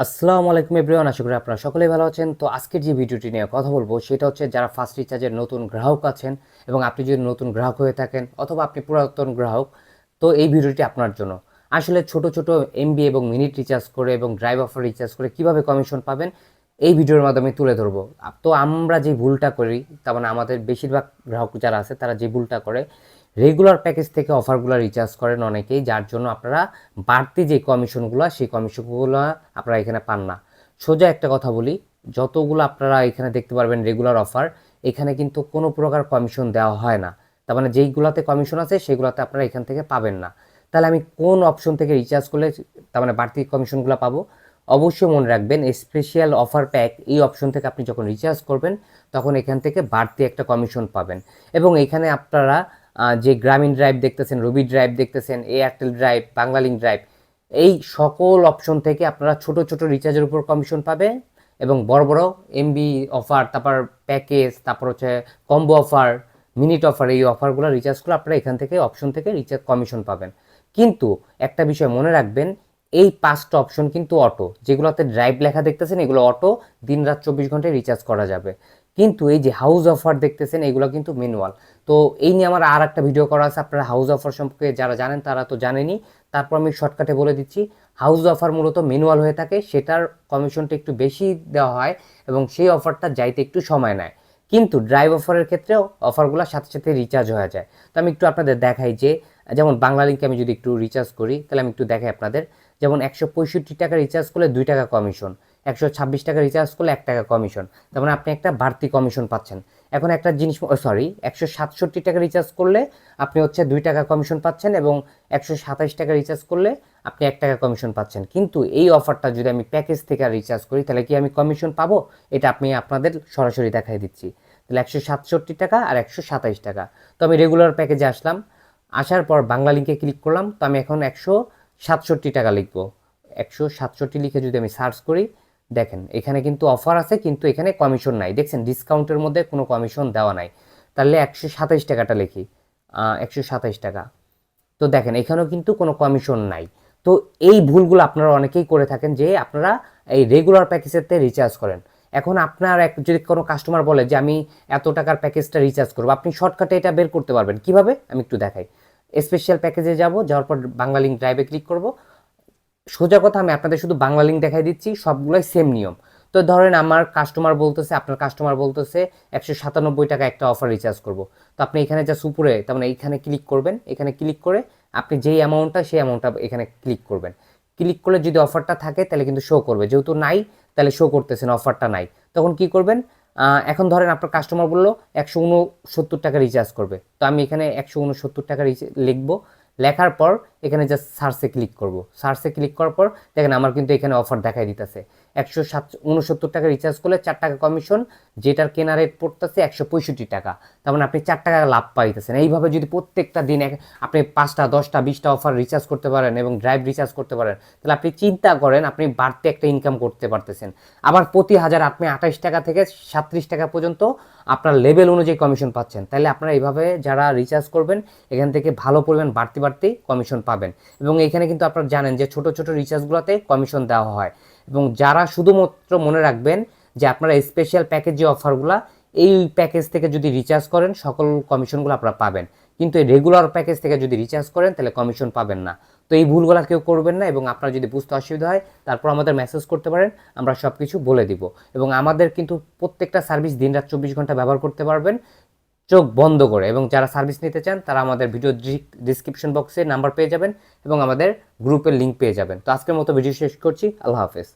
আসসালামু আলাইকুম এভরিওয়ান, আশা করি আপনারা সকলেই ভালো আছেন। তো আজকের যে ভিডিওটি নিয়ে কথা বলবো সেটা হচ্ছে যারা ফার্স্ট রিচার্জের নতুন গ্রাহক আছেন এবং আপনি যদি নতুন গ্রাহক হয়ে থাকেন অথবা আপনি পুরাতন গ্রাহক, তো এই ভিডিওটি আপনার জন্য। আসলে ছোট ছোট এমবি এবং মিনিট রিচার্জ করে এবং ড্রাইভ অফার রিচার্জ করে কিভাবে কমিশন পাবেন এই ভিডিওর মাধ্যমে তুলে ধরবো। তো আমরা যে ভুলটা করি, তার মানে আমাদের বেশিরভাগ গ্রাহক যারা আছে তারা যে ভুলটা করে, রেগুলার প্যাকেজ থেকে অফারগুলো রিচার্জ করেন অনেকেই, যার জন্য আপনারা বাড়তি যে কমিশনগুলো সেই কমিশনগুলো আপনারা এখানে পান না। সোজা একটা কথা বলি, যতগুলো আপনারা এখানে দেখতে পারবেন রেগুলার অফার, এখানে কিন্তু কোনো প্রকার কমিশন দেওয়া হয় না। তার মানে যেইগুলোতে কমিশন আছে সেগুলোতে আপনারা এখান থেকে পাবেন না। তাহলে আমি কোন অপশন থেকে রিচার্জ করলে তার মানে বাড়তি কমিশনগুলো পাবো? অবশ্যই মনে রাখবেন, স্পেশাল অফার প্যাক এই অপশন থেকে আপনি যখন রিচার্জ করবেন তখন এখান থেকে বাড়তি একটা কমিশন পাবেন। এবং এখানে আপনারা যে গ্রামীণ ড্রাইভ দেখতেছেন, রবি ড্রাইভ দেখতেছেন, এয়ারটেল ড্রাইভ, বাংলালিংক ড্রাইভ, এই সকল অপশন থেকে আপনারা ছোট ছোট রিচার্জের উপর কমিশন পাবে এবং বড় বড় এমবি অফার, তারপর প্যাকেজ, তারপর হচ্ছে কম্বো অফার, মিনিট অফার, এই অফারগুলো রিচার্জ করে আপনারা এখান থেকে অপশন থেকে রিচার্জ কমিশন পাবেন। কিন্তু একটা বিষয় মনে রাখবেন, এই 5টা অপশন কিন্তু অটো, যেগুলোতে ড্রাইভ লেখা দেখতেছেন এগুলো অটো, দিন রাত 24 ঘন্টায় রিচার্জ করা যাবে। কিন্তু এই যে হাউস অফার দেখতেছেন এগুলো কিন্তু ম্যানুয়াল। তো এই নিয়ে আমার আর একটা ভিডিও করা আছে, আপনারা হাউস অফার সম্পর্কে যারা জানেন তারা তো জানেনই, তারপর আমি শর্টকাটে বলে দিচ্ছি। হাউস অফার মূলত ম্যানুয়াল হয়ে থাকে, সেটার কমিশনটা একটু বেশি দেওয়া হয় এবং সেই অফারটা যাইতে একটু সময় নেয়। কিন্তু ড্রাইভ অফারের ক্ষেত্রেও অফারগুলো সাথে সাথে রিচার্জ হয়ে যায়। তো আমি একটু আপনাদের দেখাই যে, যেমন বাংলালিংকে আমি যদি একটু রিচার্জ করি তাহলে আমি একটু দেখাই আপনাদের। যেমন 165 টাকা রিচার্জ করলে 2 টাকা কমিশন, 126 টাকা রিচার্জ করলে 1 টাকা কমিশন, তার মানে আপনি একটা বাড়তি কমিশন পাচ্ছেন। এখন একটা জিনিস, সরি, 167 টাকা রিচার্জ করলে আপনি হচ্ছে 2 টাকা কমিশন পাচ্ছেন এবং 127 টাকা রিচার্জ করলে আপনি 1 টাকা কমিশন পাচ্ছেন। কিন্তু এই অফারটা যদি আমি প্যাকেজ থেকে রিচার্জ করি তাহলে কি আমি কমিশন পাবো? এটা আমি আপনাদের সরাসরি দেখাই দিচ্ছি। তাহলে 167 টাকা আর 127 টাকা। তো আমি রেগুলার প্যাকেজে আসলাম, আসার পর বাংলা লিঙ্কে ক্লিক করলাম। তো আমি এখন 167 টাকা লিখবো। 167 লিখে যদি আমি সার্চ করি, দেখেন এখানে কিন্তু অফার আছে কিন্তু এখানে কমিশন নাই। দেখছেন ডিসকাউন্টের মধ্যে কোনো কমিশন দেওয়া নাই। তাহলে 127 টাকাটা লিখি, 127 টাকা। তো দেখেন এখানেও কিন্তু কোনো কমিশন নাই। তো এই ভুলগুলো আপনারা অনেকেই করে থাকেন যে আপনারা এই রেগুলার প্যাকেজেতে রিচার্জ করেন। এখন আপনার যদি কোনো কাস্টমার বলে যে আমি এত টাকার প্যাকেজটা রিচার্জ করবো, আপনি শর্টকাটে এটা বের করতে পারবেন কিভাবে আমি একটু দেখাই। স্পেশাল প্যাকেজে যাব, যাওয়ার পর বাংলালিংক ড্রাইভে ক্লিক করব। সোজা কথা, আমি আপনাদের শুধু বাংলালিংক দেখাই দিচ্ছি, সবগুলোই সেম নিয়ম। তো ধরেন আমার কাস্টমার বলতেছে, আপনার কাস্টমার বলতেছে 197 টাকা একটা অফার রিচার্জ করব। তো আপনি এখানে যা সুপুরে, তার মানে এইখানে ক্লিক করবেন। এখানে ক্লিক করে আপনি যেই অ্যামাউন্টটা সেই অ্যামাউন্টটা এখানে ক্লিক করবেন। ক্লিক করলে যদি অফারটা থাকে তাহলে কিন্তু শো করবে, যেহেতু নাই তাহলে শো করতেছে না, অফারটা নাই। তখন কি করবেন, এখন ধরেন আপনার কাস্টমার বললো 169 টাকা রিচার্জ করবে। তো আমি এখানে 169 টাকা লিখবো। লেখার পর এখানে জাস্ট সার্চে ক্লিক করব। সার্চে ক্লিক করার পর দেখেন আমার কিন্তু এখানে অফার দেখাই দিতেছে। 169 টাকা রিচার্জ করলে 4 টাকা কমিশন, যেটার কেনা রেট পড়তেছে 165 টাকা। তার মানে আপনি 4 টাকা লাভ পাইতেছেন। এইভাবে যদি প্রত্যেকটা দিন আপনি 5টা, 10টা, 20টা অফার রিচার্জ করতে পারেন এবং ড্রাইভ রিচার্জ করতে পারেন, তাহলে আপনি চিন্তা করেন আপনি বাড়তি একটা ইনকাম করতে পারতেছেন। আবার প্রতি হাজার আপনি 28 টাকা থেকে 37 টাকা পর্যন্ত আপনার লেভেল অনুযায়ী কমিশন পাচ্ছেন। তাহলে আপনারা এইভাবে যারা রিচার্জ করবেন এখান থেকে ভালো পরিমাণ বাড়তি বাড়তি কমিশন পাবেন। এবং এখানে কিন্তু আপনারা জানেন যে ছোট ছোট রিচার্জগুলোতে কমিশন দেওয়া হয়। এবং যারা শুধুমাত্র মনে রাখবেন যে আপনারা স্পেশাল প্যাকেজ যে অফারগুলো, এই প্যাকেজ থেকে যদি রিচার্জ করেন সকল কমিশনগুলো আপনারা পাবেন। কিন্তু এই রেগুলার প্যাকেজ থেকে যদি রিচার্জ করেন তাহলে কমিশন পাবেন না। তো এই ভুলগুলো কেউ করবেন না। এবং আপনার যদি বুঝতে অসুবিধা হয় তারপর আমাদের মেসেজ করতে পারেন, আমরা সব কিছু বলে দিব। এবং আমাদের কিন্তু প্রত্যেকটা সার্ভিস দিন রাত 24 ঘন্টা ব্যবহার করতে পারবেন চোখ বন্ধ করে। এবং যারা সার্ভিস নিতে চান তারা আমাদের ভিডিও ডিসক্রিপশন বক্সে নাম্বার পেয়ে যাবেন এবং আমাদের গ্রুপের লিঙ্ক পেয়ে যাবেন। তো আজকের মতো ভিডিও শেষ করছি। আল্লাহ হাফেজ।